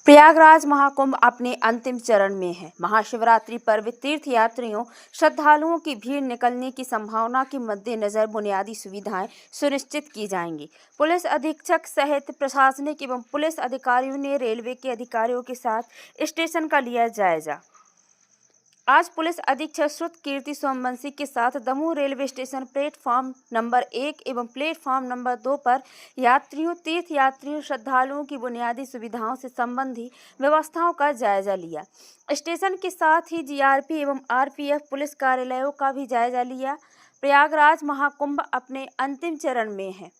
प्रयागराज महाकुंभ अपने अंतिम चरण में है। महाशिवरात्रि पर्व तीर्थ यात्रियों श्रद्धालुओं की भीड़ निकलने की संभावना के मद्देनजर बुनियादी सुविधाएं सुनिश्चित की जाएंगी। पुलिस अधीक्षक सहित प्रशासनिक एवं पुलिस अधिकारियों ने रेलवे के अधिकारियों के साथ स्टेशन का लिया जायजा। आज पुलिस अधीक्षक श्रुत कीर्ति सोमवंशी के साथ Damoh railway station platform number 1 एवं प्लेटफॉर्म नंबर 2 पर तीर्थ यात्रियों श्रद्धालुओं की बुनियादी सुविधाओं से संबंधी व्यवस्थाओं का जायजा लिया। स्टेशन के साथ ही जीआरपी एवं आरपीएफ पुलिस कार्यालयों का भी जायजा लिया। प्रयागराज महाकुंभ अपने अंतिम चरण में है।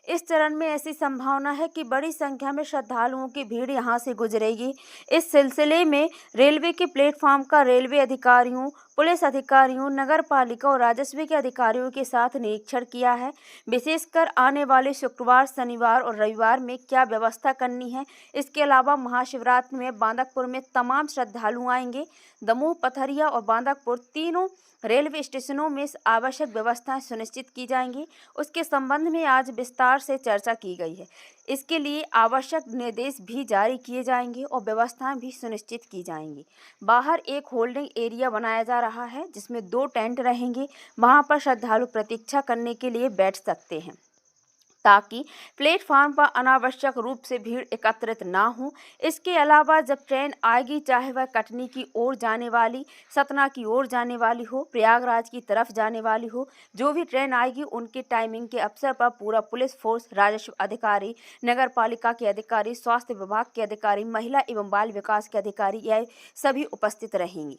इस चरण में ऐसी संभावना है कि बड़ी संख्या में श्रद्धालुओं की भीड़ यहां से गुजरेगी। इस सिलसिले में रेलवे के प्लेटफॉर्म का रेलवे अधिकारियों, पुलिस अधिकारियों, नगर पालिका और राजस्व के अधिकारियों के साथ निरीक्षण किया है। विशेषकर आने वाले शुक्रवार, शनिवार और रविवार में क्या व्यवस्था करनी है। इसके अलावा महाशिवरात्रि में बांदकपुर में तमाम श्रद्धालु आएंगे। दमोह, पथरिया और बांदकपुर तीनों रेलवे स्टेशनों में आवश्यक व्यवस्थाएं सुनिश्चित की जाएंगी। उसके संबंध में आज विस्तार से चर्चा की गई है। इसके लिए आवश्यक निर्देश भी जारी किए जाएंगे और व्यवस्थाएं भी सुनिश्चित की जाएंगी। बाहर एक होल्डिंग एरिया बनाया जा रहा है जिसमें 2 टेंट रहेंगे। वहां पर श्रद्धालु प्रतीक्षा करने के लिए बैठ सकते हैं ताकि प्लेटफॉर्म पर अनावश्यक रूप से भीड़ एकत्रित ना हो। इसके अलावा जब ट्रेन आएगी, चाहे वह कटनी की ओर जाने वाली, सतना की ओर जाने वाली हो, प्रयागराज की तरफ जाने वाली हो, जो भी ट्रेन आएगी उनके टाइमिंग के अवसर पर पूरा पुलिस फोर्स, राजस्व अधिकारी, नगर पालिका के अधिकारी, स्वास्थ्य विभाग के अधिकारी, महिला एवं बाल विकास के अधिकारी यह सभी उपस्थित रहेंगे।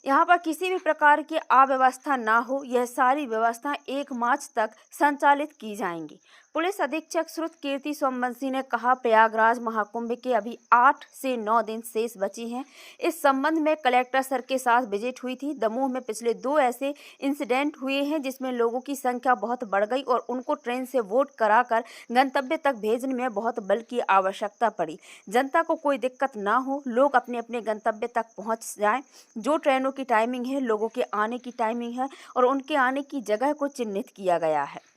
यहाँ पर किसी भी प्रकार की अव्यवस्था ना हो, यह सारी व्यवस्था 1 मार्च तक संचालित की जाएंगी। पुलिस अधीक्षक श्रुत कीर्ति सोमवंशी ने कहा, प्रयागराज महाकुंभ के अभी 8 से 9 दिन शेष बचे हैं। इस संबंध में कलेक्टर सर के साथ विजिट हुई थी। दमोह में पिछले 2 ऐसे इंसिडेंट हुए हैं जिसमें लोगों की संख्या बहुत बढ़ गई और उनको ट्रेन से वोट कराकर गंतव्य तक भेजने में बहुत बल की आवश्यकता पड़ी। जनता को कोई दिक्कत ना हो, लोग अपने अपने गंतव्य तक पहुँच जाएं। जो ट्रेनों की टाइमिंग है, लोगों के आने की टाइमिंग है और उनके आने की जगह को चिन्हित किया गया है।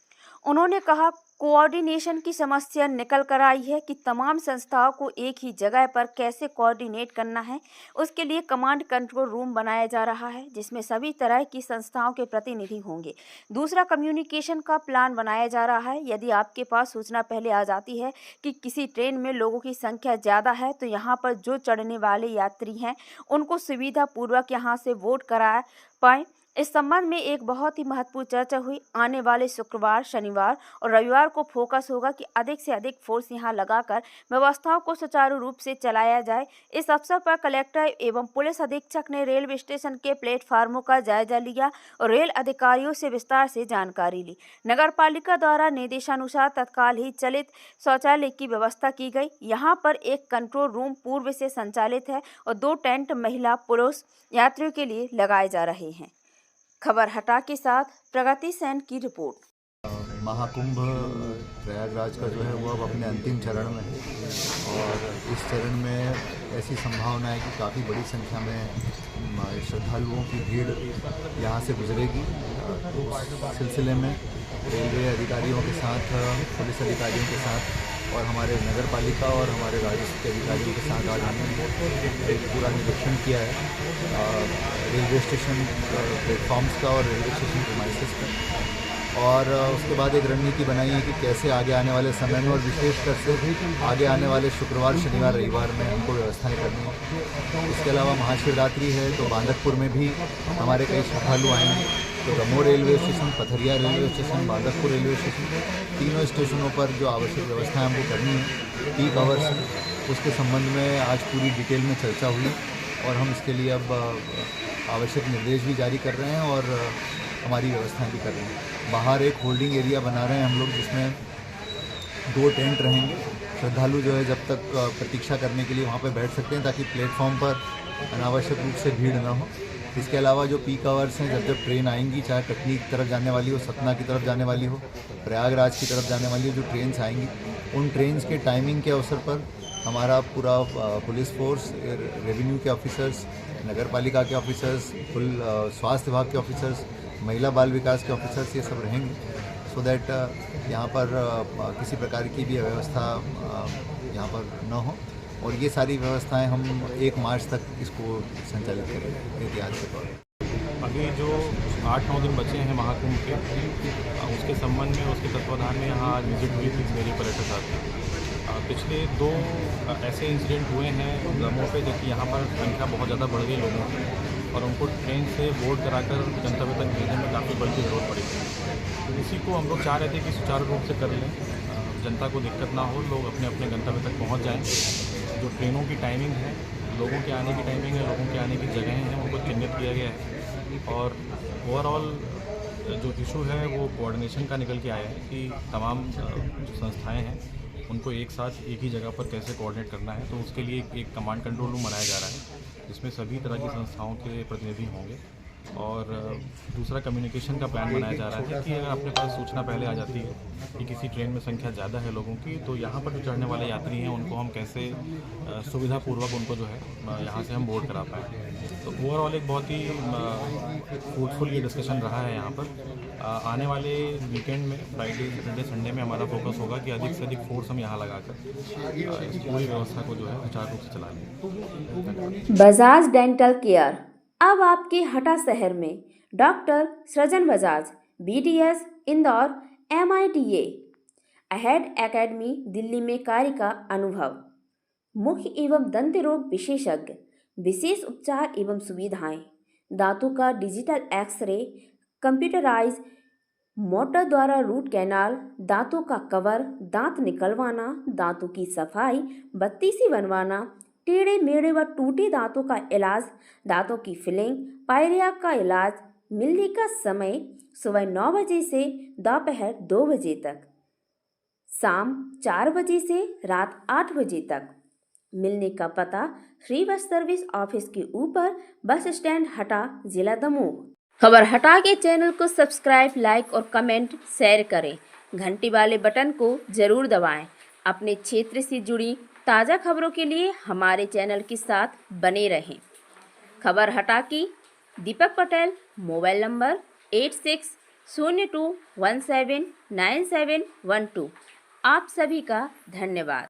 उन्होंने कहा, कोऑर्डिनेशन की समस्या निकल कर आई है कि तमाम संस्थाओं को एक ही जगह पर कैसे कोऑर्डिनेट करना है। उसके लिए कमांड कंट्रोल रूम बनाया जा रहा है जिसमें सभी तरह की संस्थाओं के प्रतिनिधि होंगे। दूसरा, कम्युनिकेशन का प्लान बनाया जा रहा है। यदि आपके पास सूचना पहले आ जाती है कि किसी ट्रेन में लोगों की संख्या ज़्यादा है तो यहाँ पर जो चढ़ने वाले यात्री हैं उनको सुविधापूर्वक यहाँ से वोट करा पाएँ। इस संबंध में एक बहुत ही महत्वपूर्ण चर्चा हुई। आने वाले शुक्रवार, शनिवार और रविवार को फोकस होगा कि अधिक से अधिक फोर्स यहां लगाकर व्यवस्थाओं को सुचारू रूप से चलाया जाए। इस अवसर पर कलेक्टर एवं पुलिस अधीक्षक ने रेलवे स्टेशन के प्लेटफार्मों का जायजा लिया और रेल अधिकारियों से विस्तार से जानकारी ली। नगर पालिका द्वारा निर्देशानुसार तत्काल ही चलित शौचालय की व्यवस्था की गई। यहाँ पर एक कंट्रोल रूम पूर्व से संचालित है और 2 टेंट महिला पुरुष यात्रियों के लिए लगाए जा रहे हैं। खबर हटा के साथ प्रगति सेन की रिपोर्ट। महाकुंभ प्रयागराज का जो है वो अब अपने अंतिम चरण में है और इस चरण में ऐसी संभावना है कि काफ़ी बड़ी संख्या में श्रद्धालुओं की भीड़ यहाँ से गुजरेगी। तो उस सिलसिले में रेलवे अधिकारियों के साथ, पुलिस अधिकारियों के साथ और हमारे नगर पालिका और हमारे राजस्व के अधिकारियों के साथ आज हमने एक पूरा निरीक्षण किया है रेलवे स्टेशन प्लेटफॉर्म्स का और रेलवे स्टेशन प्रीमाइसेस का, और उसके बाद एक रणनीति बनाई है कि कैसे आगे आने वाले समय में और विशेषकर से आगे आने वाले शुक्रवार, शनिवार, रविवार में हमको व्यवस्थाएं करनी है। इसके अलावा महाशिवरात्रि है तो बांदकपुर में भी हमारे कई श्रद्धालु आएंगे। तो Damoh railway station, Pathariya railway station, Bandakpur railway station, तीनों स्टेशनों पर जो आवश्यक व्यवस्थाएं हमको करनी है पीक आवर्स, उसके संबंध में आज पूरी डिटेल में चर्चा हुई और हम इसके लिए अब आवश्यक निर्देश भी जारी कर रहे हैं और हमारी व्यवस्थाएं भी कर रहे हैं। बाहर एक होल्डिंग एरिया बना रहे हैं हम लोग जिसमें 2 टेंट रहेंगे। श्रद्धालु जो है जब तक प्रतीक्षा करने के लिए वहाँ पर बैठ सकते हैं ताकि प्लेटफॉर्म पर अनावश्यक रूप से भीड़ ना हो। इसके अलावा जो पीक आवर्स हैं, जब ट्रेन आएंगी, चाहे कटनी की तरफ जाने वाली हो, सतना की तरफ जाने वाली हो, प्रयागराज की तरफ जाने वाली हो, जो ट्रेन्स आएंगी उन ट्रेन्स के टाइमिंग के अवसर पर हमारा पूरा पुलिस फोर्स, रेवेन्यू के ऑफिसर्स, नगर पालिका के ऑफिसर्स, फुल स्वास्थ्य विभाग के ऑफिसर्स, महिला बाल विकास के ऑफिसर्स, ये सब रहेंगे सो दैट यहाँ पर किसी प्रकार की भी अव्यवस्था यहाँ पर न हो और ये सारी व्यवस्थाएं हम 1 मार्च तक इसको संचालित करेंगे एहतियात के तौर पर। अभी जो 8-9 दिन बचे हैं महाकुंभ के, उसके संबंध में उसके तत्वाधान में यहाँ आज विजिट हुई थी मेरी पर्यटक साथ की। पिछले 2 ऐसे इंसिडेंट हुए हैं दमोह पे, जबकि यहाँ पर संख्या बहुत ज़्यादा बढ़ गई लोगों की और उनको ट्रेन से बोर्ड कराकर गंतव्य तक भेजने में काफ़ी बड़ी ज़रूरत पड़ी थी। तो इसी को हम लोग चाह रहे थे कि सुचारू रूप से कर लें, जनता को दिक्कत ना हो, लोग अपने अपने गंतव्य तक पहुँच जाएँ। जो ट्रेनों की टाइमिंग है, लोगों के आने की टाइमिंग है, लोगों के आने की जगहें हैं, उनको चिन्हित किया गया है और ओवरऑल जो इशू है वो कोऑर्डिनेशन का निकल के आया है कि तमाम जो संस्थाएं हैं उनको एक साथ एक ही जगह पर कैसे कोऑर्डिनेट करना है। तो उसके लिए एक कमांड कंट्रोल रूम बनाया जा रहा है जिसमें सभी तरह की संस्थाओं के प्रतिनिधि होंगे और दूसरा कम्युनिकेशन का प्लान बनाया जा रहा है कि अगर अपने पास सूचना पहले आ जाती है कि किसी ट्रेन में संख्या ज़्यादा है लोगों की, तो यहाँ पर जो चढ़ने वाले यात्री हैं उनको हम कैसे सुविधापूर्वक उनको जो है यहाँ से हम बोर्ड करा पाएँ। तो ओवरऑल एक बहुत ही फ्रूटफुल ये डिस्कशन रहा है यहाँ पर। आने वाले वीकेंड में फ्राइडे सैटरडे संडे में हमारा फोकस होगा कि अधिक से अधिक फोर्स हम यहाँ लगाकर इस पूरी व्यवस्था को जो है सुचारू रूप से चलाएंगे। बजाज डेंटल केयर अब आपके हटा शहर में डॉक्टर सृजन Bajaj, BDS Indore, MITA ahead academy Delhi में कार्य का अनुभव, मुख्य एवं दंत रोग विशेषज्ञ, विशेष उपचार एवं सुविधाएं, दांतों का डिजिटल एक्सरे, कंप्यूटराइज मोटर द्वारा रूट कैनाल, दांतों का कवर, दांत निकलवाना, दांतों की सफाई, बत्तीसी बनवाना, टेढ़े मेढ़े व टूटे दांतों का इलाज, दांतों की फिलिंग, पायरिया का इलाज। मिलने का समय सुबह 9 बजे से दोपहर 2 बजे तक, शाम 4 बजे से रात 8 बजे तक। मिलने का पता फ्री बस सर्विस ऑफिस के ऊपर, बस स्टैंड हटा, जिला दमोह। खबर हटा के चैनल को सब्सक्राइब, लाइक और कमेंट शेयर करें। घंटी वाले बटन को जरूर दबाएं। अपने क्षेत्र से जुड़ी ताज़ा खबरों के लिए हमारे चैनल के साथ बने रहें। खबर हटा की दीपक पटेल, मोबाइल नंबर 8602179712। आप सभी का धन्यवाद।